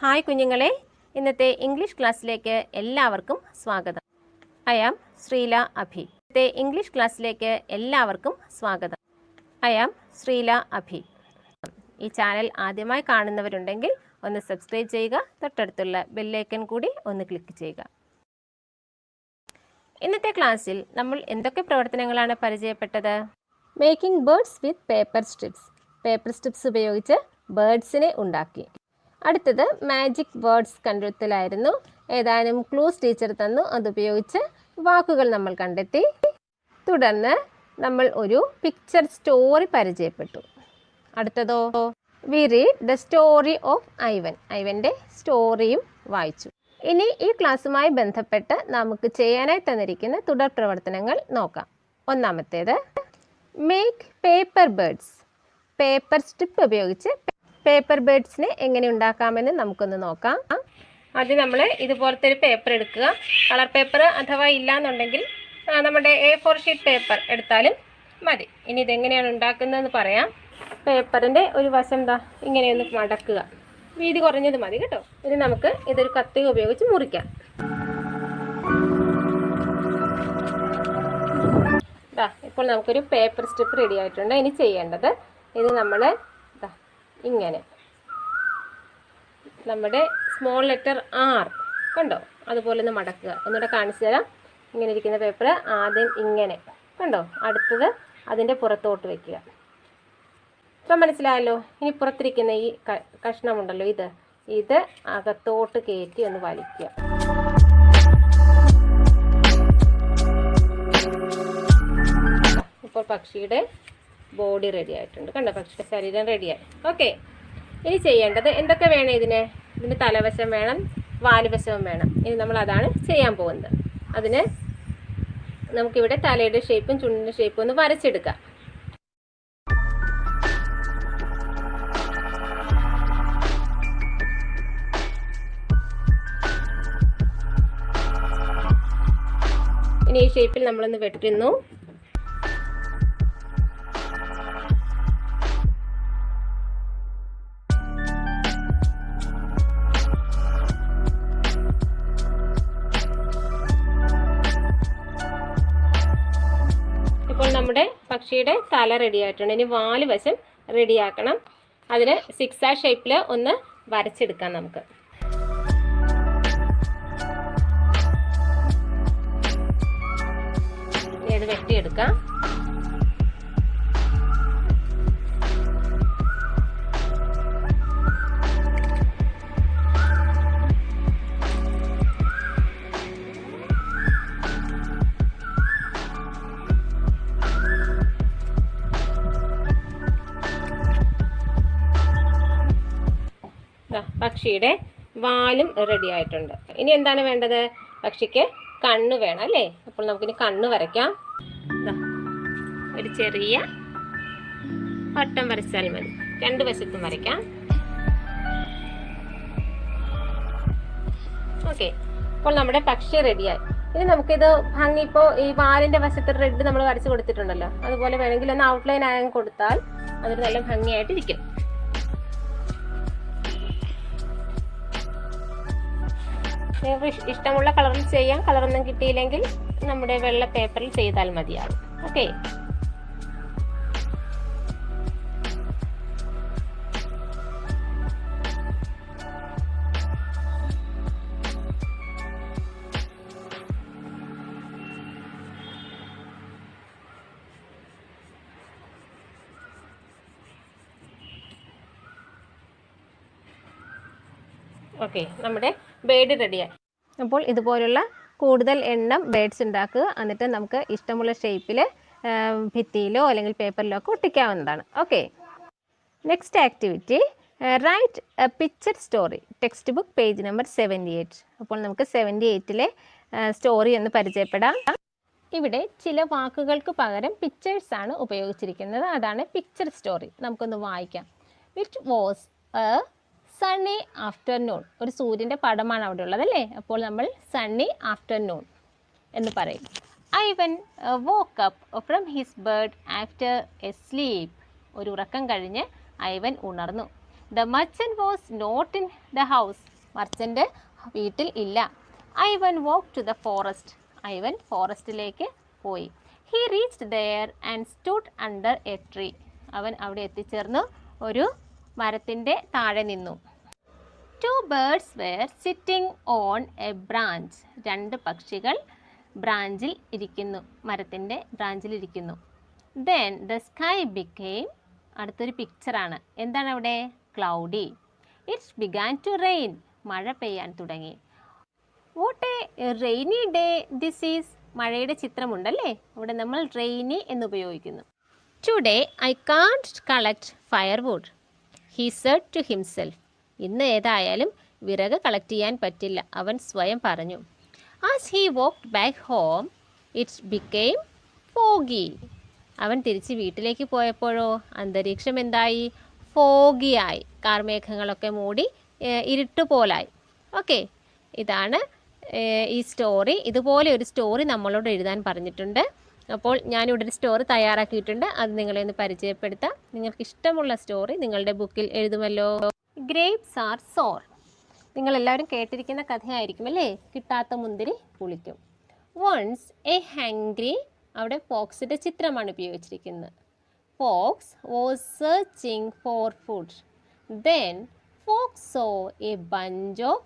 Hi കുഞ്ഞുങ്ങളെ, ഇന്നത്തെ English ക്ലാസ്സിലേക്ക് എല്ലാവർക്കും സ്വാഗതം. ഐ ആം ശ്രീല അഭി. ഇന്നത്തെ ഇംഗ്ലീഷ് ക്ലാസ്സിലേക്ക് എല്ലാവർക്കും സ്വാഗതം. ഐ ആം ശ്രീല അഭി. ഈ ചാനൽ ആദ്യമായി കാണുന്നവരുണ്ടെങ്കിൽ ഒന്ന് സബ്സ്ക്രൈബ് ചെയ്യുക, തൊട്ടടുത്തുള്ള ബെല്ലൈക്കൺ കൂടി ഒന്ന് ക്ലിക്ക് ചെയ്യുക. ഇന്നത്തെ ക്ലാസ്സിൽ നമ്മൾ എന്തൊക്കെ പ്രവർത്തനങ്ങളാണ് പരിചയപ്പെട്ടത്? മേക്കിംഗ് ബേർഡ്സ് വിത്ത് പേപ്പർ സ്ട്രിപ്സ്. പേപ്പർ സ്ട്രിപ്സ് ഉപയോഗിച്ച് ബേർഡ്സിനെ ഉണ്ടാക്കി. അടുത്തത് മാജിക് വേർഡ്സ് കണ്ടെത്തലായിരുന്നു. ഏതാനും ക്ലൂസ് ടീച്ചർ തന്നു, അതുപയോഗിച്ച് വാക്കുകൾ നമ്മൾ കണ്ടെത്തി. തുടർന്ന് നമ്മൾ ഒരു പിക്ചർ സ്റ്റോറി പരിചയപ്പെട്ടു. അടുത്തതോ we read the story of Ivan. ഐവൻ്റെ സ്റ്റോറിയും വായിച്ചു. ഇനി ഈ ക്ലാസ്സുമായി ബന്ധപ്പെട്ട് നമുക്ക് ചെയ്യാനായി തന്നിരിക്കുന്ന തുടർ പ്രവർത്തനങ്ങൾ നോക്കാം. ഒന്നാമത്തേത് make paper birds. Paper strip ഉപയോഗിച്ച് പേപ്പർ ബേർഡ്സിനെ എങ്ങനെ ഉണ്ടാക്കാമെന്ന് നമുക്കൊന്ന് നോക്കാം. ആദ്യം നമ്മൾ ഇതുപോലത്തെ ഒരു പേപ്പർ എടുക്കുക. കളർ പേപ്പർ അഥവാ ഇല്ലാന്നുണ്ടെങ്കിൽ നമ്മുടെ A4 ഷീറ്റ് പേപ്പർ എടുത്താലും മതി. ഇനി ഇതെങ്ങനെയാണ് ഉണ്ടാക്കുന്നതെന്ന് പറയാം. പേപ്പറിൻ്റെ ഒരു വശം ഇങ്ങനെയൊന്ന് മടക്കുക. വീതി കുറഞ്ഞത് മതി കേട്ടോ. ഇനി നമുക്ക് ഇതൊരു കത്തി ഉപയോഗിച്ച് മുറിക്കാം. ഇപ്പോൾ നമുക്കൊരു പേപ്പർ സ്ട്രിപ്പ് റെഡി ആയിട്ടുണ്ട്. ഇനി ചെയ്യേണ്ടത് ഇത് നമ്മൾ ഇങ്ങനെ നമ്മുടെ സ്മോൾ ലെറ്റർ R കണ്ടോ, അതുപോലെ ഒന്ന് മടക്കുക. ഒന്നുകൂടെ കാണിച്ചു തരാം. ഇങ്ങനെ ഇരിക്കുന്ന പേപ്പർ ആദ്യം ഇങ്ങനെ കണ്ടോ, അടുത്തത് അതിൻ്റെ പുറത്തോട്ട് വയ്ക്കുക. ഇപ്പം മനസ്സിലായല്ലോ. ഇനി പുറത്തിരിക്കുന്ന ഈ കഷ്ണമുണ്ടല്ലോ, ഇത് അകത്തോട്ട് കയറ്റി ഒന്ന് വലിക്കുക. ഇപ്പോൾ പക്ഷിയുടെ ബോഡി റെഡി ആയിട്ടുണ്ട് കണ്ടോ, പക്ഷിയുടെ ശരീരം റെഡിയായി. ഓക്കെ, ഇനി ചെയ്യേണ്ടത് എന്തൊക്കെ വേണം? ഇതിന് തലവശം വേണം, വാലുവശവും വേണം. ഇനി നമ്മൾ അതാണ് ചെയ്യാൻ പോകുന്നത്. അതിന് നമുക്കിവിടെ തലയുടെ ഷേപ്പും ചുണ്ടിൻ്റെ ഷേപ്പും ഒന്ന് വരച്ചെടുക്കാം. ഇനി ഈ ഷേപ്പിൽ നമ്മളൊന്ന് വെട്ടുന്നു. ഇപ്പോൾ നമ്മുടെ പക്ഷിയുടെ തല റെഡി ആയിട്ടുണ്ട്. ഇനി വാല് വശം റെഡിയാക്കണം. അതിന് സിക്സാ ഷേപ്പിൽ ഒന്ന് വരച്ചെടുക്കാം നമുക്ക്. ഇത് വെട്ടിയെടുക്കാം. പക്ഷിയുടെ വാലും റെഡി ആയിട്ടുണ്ട്. ഇനി എന്താണ് വേണ്ടത്? പക്ഷിക്ക് കണ്ണ് വേണം അല്ലേ? അപ്പോൾ നമുക്കിനി കണ്ണ് വരയ്ക്കാം. ഒരു ചെറിയ വട്ടം വരച്ചാൽ മതി. രണ്ട് വശത്തും വരയ്ക്കാം. ഓക്കെ, അപ്പോൾ നമ്മുടെ പക്ഷി റെഡിയായി. ഇനി നമുക്കിത് ഭംഗി, ഇപ്പോൾ ഈ വാലിൻ്റെ വശത്ത് റെഡ് നമ്മൾ വരച്ച് കൊടുത്തിട്ടുണ്ടല്ലോ, അതുപോലെ വേണമെങ്കിൽ ഒന്ന് ഔട്ട്ലൈൻ ആയി കൊടുത്താൽ അതൊരു നല്ല ഭംഗിയായിട്ടിരിക്കും. നിങ്ങൾക്ക് ഇഷ്ടമുള്ള കളറിൽ ചെയ്യാം. കളറൊന്നും കിട്ടിയില്ലെങ്കിൽ നമ്മുടെ വെള്ള പേപ്പറിൽ ചെയ്താൽ മതിയാകും. ഓക്കെ, ഓക്കെ, നമ്മുടെ ബേർഡ് റെഡിയായി. അപ്പോൾ ഇതുപോലുള്ള കൂടുതൽ എണ്ണം ബേർഡ്സ് ഉണ്ടാക്കുക. എന്നിട്ട് നമുക്ക് ഇഷ്ടമുള്ള ഷേപ്പിൽ ഭിത്തിയിലോ അല്ലെങ്കിൽ പേപ്പറിലോ ഒക്കെ ഒട്ടിക്കാവുന്നതാണ്. Okay, next activity write a picture story. Text book page number 78. അപ്പോൾ നമുക്ക് 78-ലെ സ്റ്റോറി എന്ന് പരിചയപ്പെടാം. ഇവിടെ ചില വാക്കുകൾക്ക് പകരം പിക്ചേഴ്സാണ് ഉപയോഗിച്ചിരിക്കുന്നത്. അതാണ് പിക്ചർ സ്റ്റോറി. നമുക്കൊന്ന് വായിക്കാം. It was A Sunny afternoon. ഒരു സൂര്യൻ്റെ പടമാണ് അവിടെ ഉള്ളത് അല്ലേ? അപ്പോൾ നമ്മൾ സണ്ണി ആഫ്റ്റർനൂൺ എന്ന് പറയും. Ivan woke up from his bird after a sleep. ഒരു ഉറക്കം കഴിഞ്ഞ് ഐവൻ ഉണർന്നു. The merchant was not in the house. Merchant വീട്ടിൽ ഇല്ല. Ivan walk to the forest. Ivan ഫോറസ്റ്റിലേക്ക് പോയി. He reached there and stood under a tree. അവൻ അവിടെ എത്തിച്ചേർന്നു, ഒരു മരത്തിൻ്റെ താഴെ നിന്നു. Two birds were sitting on a branch. രണ്ട് പക്ഷികൾ ബ്രാഞ്ചിൽ ഇരിക്കുന്നു, മരത്തിൻ്റെ ബ്രാഞ്ചിൽ ഇരിക്കുന്നു. ദെൻ ദ സ്കൈ ബിക്കെയിം, അടുത്തൊരു പിക്ചറാണ്. എന്താണ് അവിടെ? Cloudy. It's began to rain. മഴ പെയ്യാൻ തുടങ്ങി. What a rainy day this is. മഴയുടെ ചിത്രമുണ്ടല്ലേ, അവിടെ നമ്മൾ റെയിനി എന്ന് ഉപയോഗിക്കുന്നു. Today I can't collect firewood, he said to himself. ഇന്ന് ഏതായാലും വിറക് കളക്ട് ചെയ്യാൻ പറ്റില്ല, അവൻ സ്വയം പറഞ്ഞു. As he walked back home it's became foggy. അവൻ തിരിച്ച് വീട്ടിലേക്ക് പോയപ്പോഴോ അന്തരീക്ഷം എന്തായി? ഫോഗിയായി. കാർമേഘങ്ങളൊക്കെ മൂടി ഇരുട്ടുപോലായി. ഓക്കെ, ഇതാണ് ഈ സ്റ്റോറി. ഇതുപോലെ ഒരു സ്റ്റോറി നമ്മളോട് എഴുതാൻ പറഞ്ഞിട്ടുണ്ട്. അപ്പോൾ ഞാനിവിടെ ഒരു സ്റ്റോറി തയ്യാറാക്കിയിട്ടുണ്ട്, അത് നിങ്ങളെ ഒന്ന് പരിചയപ്പെടുത്താം. നിങ്ങൾക്ക് ഇഷ്ടമുള്ള സ്റ്റോറി നിങ്ങളുടെ ബുക്കിൽ എഴുതുമല്ലോ. ഗ്രേപ്സ് ആർ സോർ. നിങ്ങളെല്ലാവരും കേട്ടിരിക്കുന്ന കഥയായിരിക്കും അല്ലേ? കിട്ടാത്ത മുന്തിരി പുളിക്കും. വൺസ് എ ഹാംഗ്രി, അവിടെ ഫോക്സിൻ്റെ ചിത്രമാണ് ഉപയോഗിച്ചിരിക്കുന്നത്. Fox was searching for food. Then fox saw a bunch of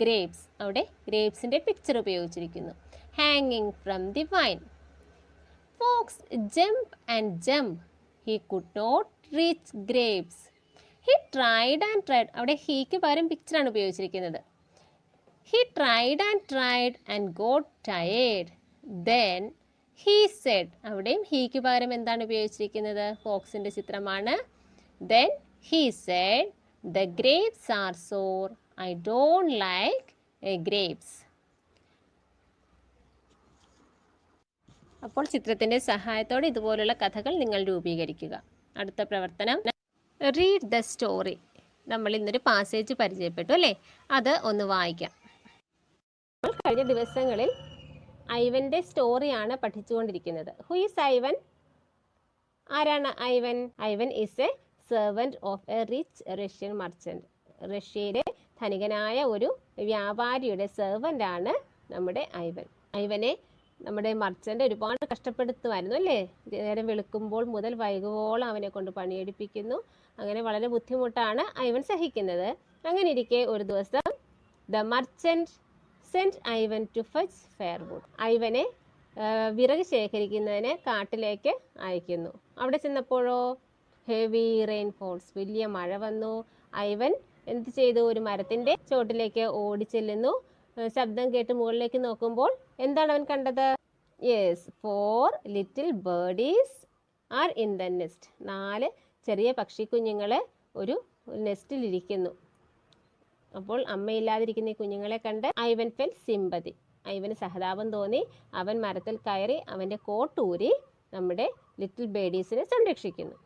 grapes. അവിടെ ഗ്രേപ്സിൻ്റെ പിക്ചർ ഉപയോഗിച്ചിരിക്കുന്നു. ഹാങ്ങിങ് from the vine. Fox jump and jump, he could not reach grapes. He tried and tried. അവിടെ ഹീക്ക് പകരം പിക്ചറാണ് ഉപയോഗിച്ചിരിക്കുന്നത്. He tried and got tired. Then he said. അവിടെയും ഹീക്ക് പകരം എന്താണ് ഉപയോഗിച്ചിരിക്കുന്നത്? ഫോക്സിൻ്റെ ചിത്രമാണ്. Then he said the grapes are sour, I don't like grapes. അപ്പോൾ ചിത്രത്തിൻ്റെ സഹായത്തോടെ ഇതുപോലുള്ള കഥകൾ നിങ്ങൾ രൂപീകരിക്കുക. അടുത്ത പ്രവർത്തനം, റീഡ് ദ സ്റ്റോറി. നമ്മൾ ഇന്നൊരു പാസേജ് പരിചയപ്പെട്ടു അല്ലേ? അത് ഒന്ന് വായിക്കാം. കഴിഞ്ഞ ദിവസങ്ങളിൽ ഐവൻ്റെ സ്റ്റോറിയാണ് പഠിച്ചുകൊണ്ടിരിക്കുന്നത്. Who is Ivan? ആരാണ് Ivan? Ivan is a servant of a rich Russian merchant. റഷ്യയിലെ ധനികനായ ഒരു വ്യാപാരിയുടെ സെർവൻ്റാണ് നമ്മുടെ ഐവൻ. ഐവനെ നമ്മുടെ മർച്ചൻ്റ് ഒരുപാട് കഷ്ടപ്പെടുത്തുമായിരുന്നു അല്ലേ? നേരം വെളുക്കുമ്പോൾ മുതൽ വൈകുവോളം അവനെ കൊണ്ട് പണിയെടുപ്പിക്കുന്നു. അങ്ങനെ വളരെ ബുദ്ധിമുട്ടാണ് ഐവൻ സഹിക്കുന്നത്. അങ്ങനെ ഇരിക്കെ ഒരു ദിവസം the merchant sent Ivan to fetch firewood. ഐവനെ വിറക് ശേഖരിക്കുന്നതിന് കാട്ടിലേക്ക് അയക്കുന്നു. അവിടെ ചെന്നപ്പോഴോ ഹെവി റെയിൻ ഫോൾസ്, വലിയ മഴ വന്നു. ഐവൻ എന്ത് ചെയ്തു? ഒരു മരത്തിൻ്റെ ചോട്ടിലേക്ക് ഓടിച്ചെല്ലുന്നു. ശബ്ദം കേട്ട് മുകളിലേക്ക് നോക്കുമ്പോൾ എന്താണ് അവൻ കണ്ടത്? Yes, 4 little birdies are in the nest. 4 ചെറിയ പക്ഷിക്കുഞ്ഞുങ്ങൾ ഒരു നെസ്റ്റിലിരിക്കുന്നു. അപ്പോൾ അമ്മയില്ലാതിരിക്കുന്ന ഈ കുഞ്ഞുങ്ങളെ കണ്ട് ഐവൻ ഫെൽ സിമ്പതി. ഐവന് സഹതാപം തോന്നി. അവൻ മരത്തിൽ കയറി അവൻ്റെ കോട്ടൂരി നമ്മുടെ ലിറ്റിൽ ബേഡീസിനെ സംരക്ഷിക്കുന്നു.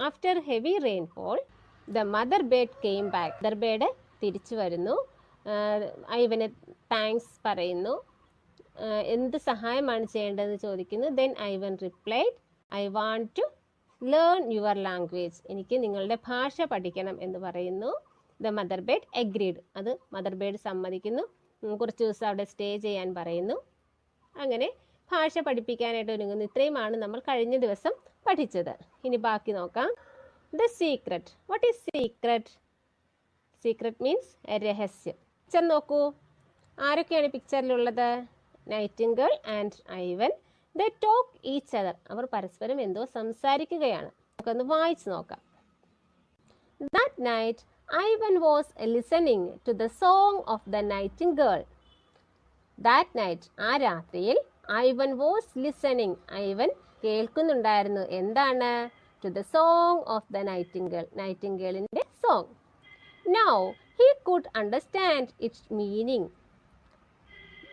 After heavy rainfall the mother bird came back. Mother bird തിരിച്ചു വരുന്നു. ഐവന് താങ്ക്സ് പറയുന്നു. എന്ത് സഹായമാണ് ചെയ്യേണ്ടതെന്ന് ചോദിക്കുന്നു. Then Ivan replied, I want to learn your language. എനിക്ക് നിങ്ങളുടെ ഭാഷ പഠിക്കണം എന്ന് പറയുന്നു. The mother bird agreed. അത് മദർ ബേർഡ് സമ്മതിക്കുന്നു. കുറച്ച് ദിവസം അവിടെ സ്റ്റേ ചെയ്യാൻ പറയുന്നു. അങ്ങനെ ഭാഷ പഠിപ്പിക്കാനായിട്ട് ഒരുങ്ങുന്നു. ഇത്രയുമാണ് നമ്മൾ കഴിഞ്ഞ ദിവസം പഠിച്ചത്. ഇനി ബാക്കി നോക്കാം. The secret. What is secret? Secret means രഹസ്യം. പിക്ചർ നോക്കൂ. ആരൊക്കെയാണ് പിക്ചറിലുള്ളത്? Nightingale and Ivan. They talk each other. അവർ പരസ്പരം എന്തോ സംസാരിക്കുകയാണ്. നമുക്കൊന്ന് വായിച്ചു നോക്കാം. That night Ivan was listening to the song of the nightingale. That night, ആ രാത്രിയിൽ, ഐവൻ വാസ് ലിസണിങ്, ഐവൻ കേൾക്കുന്നുണ്ടായിരുന്നു. എന്താണ്? To the song of the nightingale, നൈറ്റിംഗേളിൻ്റെ song. Now he could understand its meaning.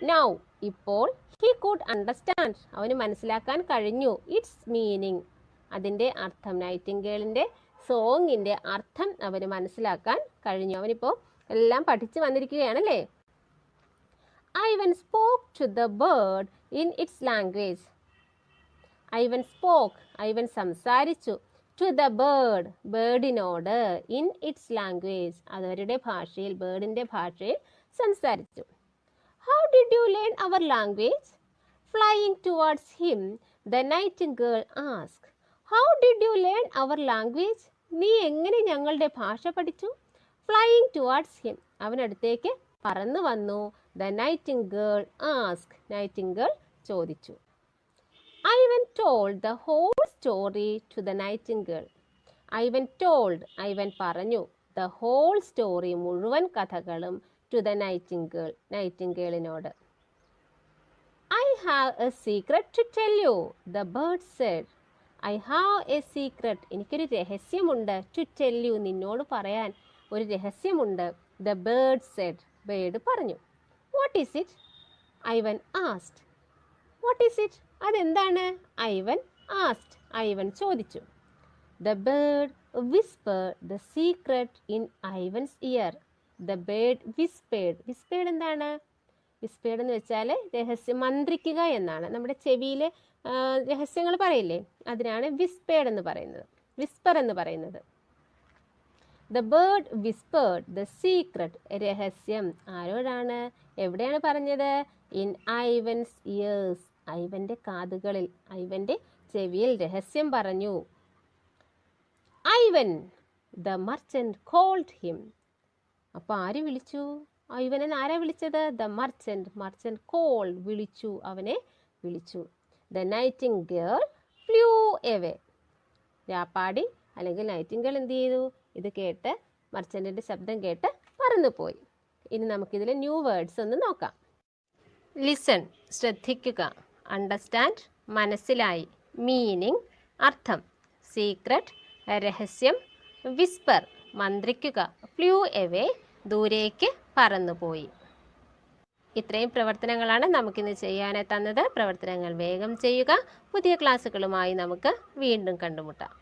Now, ഇപ്പോൾ, he could understand, അവന് മനസ്സിലാക്കാൻ കഴിഞ്ഞു. It's meaning, അതിൻ്റെ അർത്ഥം. നൈറ്റിംഗേളിൻ്റെ സോങ്ങിൻ്റെ അർത്ഥം അവന് മനസ്സിലാക്കാൻ കഴിഞ്ഞു. അവനിപ്പോൾ എല്ലാം പഠിച്ചു വന്നിരിക്കുകയാണല്ലേ. Ivan spoke to the bird in its language. Ivan spoke, Ivan സംസാരിച്ചു. ടു ദ ബേർഡ്, ബേർഡിനോട്, ഇൻ ഇറ്റ്സ് ലാംഗ്വേജ്, അവരുടെ ഭാഷയിൽ, ബേർഡിൻ്റെ ഭാഷയിൽ സംസാരിച്ചു. How did you learn our language? Flying towards him the nightingale ask. How did you learn our language? നീ എങ്ങനെ ഞങ്ങളുടെ ഭാഷ പഠിച്ചു? ഫ്ലൈയിങ് ടുവാർഡ്സ് ഹിം, അവനടുത്തേക്ക് പറന്നു വന്നു. ദ നൈറ്റിംഗേൾ ആസ്ക്, നൈറ്റിംഗേൾ ചോദിച്ചു. Ivan told the whole story to the nightingale. Ivan told, Ivan പറഞ്ഞു, ദ ഹോൾ സ്റ്റോറി, മുഴുവൻ കഥകളും, ടു ദ നൈറ്റിംഗേൾ, നൈറ്റിംഗേളിനോട്. I have a secret to tell you, the bird said. I have a secret, എനിക്കൊരു രഹസ്യമുണ്ട്, to tell you, നിന്നോട് പറയാൻ ഒരു രഹസ്യമുണ്ട്. ദ ബേർഡ് സെഡ്, ബേർഡ് പറഞ്ഞു. What is it? Ivan asked. What is it? അതെന്താണ്? Ivan asked, Ivan ചോദിച്ചു. The bird whispered the secret in Ivan's ear. The bird whispered, whispered എന്താണ്? വിസ്പേർഡ് എന്ന് വെച്ചാൽ രഹസ്യം, മന്ത്രിക്കുക എന്നാണ്. നമ്മുടെ ചെവിയിൽ രഹസ്യങ്ങൾ പറയില്ലേ, അതിനാണ് വിസ്പേർഡ് എന്ന് പറയുന്നത്, വിസ്പർ എന്ന് പറയുന്നത്. The bird whispered the secret, രഹസ്യം ആരോടാണ്, എവിടെയാണ് പറഞ്ഞത്? ഇൻ ഐവൻസ് ഇയേഴ്സ്, ഐവൻ്റെ കാതുകളിൽ, ഐവൻ്റെ ചെവിയിൽ രഹസ്യം പറഞ്ഞു. Ivan the merchant called him. അപ്പോൾ ആര് വിളിച്ചു? ഐവനെ ആരാ വിളിച്ചത്? ദ മർച്ചന്റ്, മർച്ചന്റ് കോൾഡ്, വിളിച്ചു, അവനെ വിളിച്ചു. ദ നൈറ്റിംഗേൾ ഫ്ലൂ എവേ, രാപ്പാടി അല്ലെങ്കിൽ നൈറ്റിംഗേൾ എന്ത് ചെയ്തു? ഇത് കേട്ട്, മർച്ചന്റിൻ്റെ ശബ്ദം കേട്ട് പറന്നുപോയി. ഇനി നമുക്കിതിൽ ന്യൂ വേർഡ്സ് ഒന്ന് നോക്കാം. ലിസൺ, ശ്രദ്ധിക്കുക. അണ്ടർസ്റ്റാൻഡ്, മനസ്സിലായി. മീനിങ്, അർത്ഥം. സീക്രട്ട്, രഹസ്യം. വിസ്പർ, മന്ത്രിക്കുക. ഫ്ലൂ എവേ, ദൂരേക്ക് പറന്നുപോയി. ഇത്രയും പ്രവർത്തനങ്ങളാണ് നമുക്കിന്ന് ചെയ്യാനായി തന്നത്. പ്രവർത്തനങ്ങൾ വേഗം ചെയ്യുക. പുതിയ ക്ലാസ്സുകളുമായി നമുക്ക് വീണ്ടും കണ്ടുമുട്ടാം.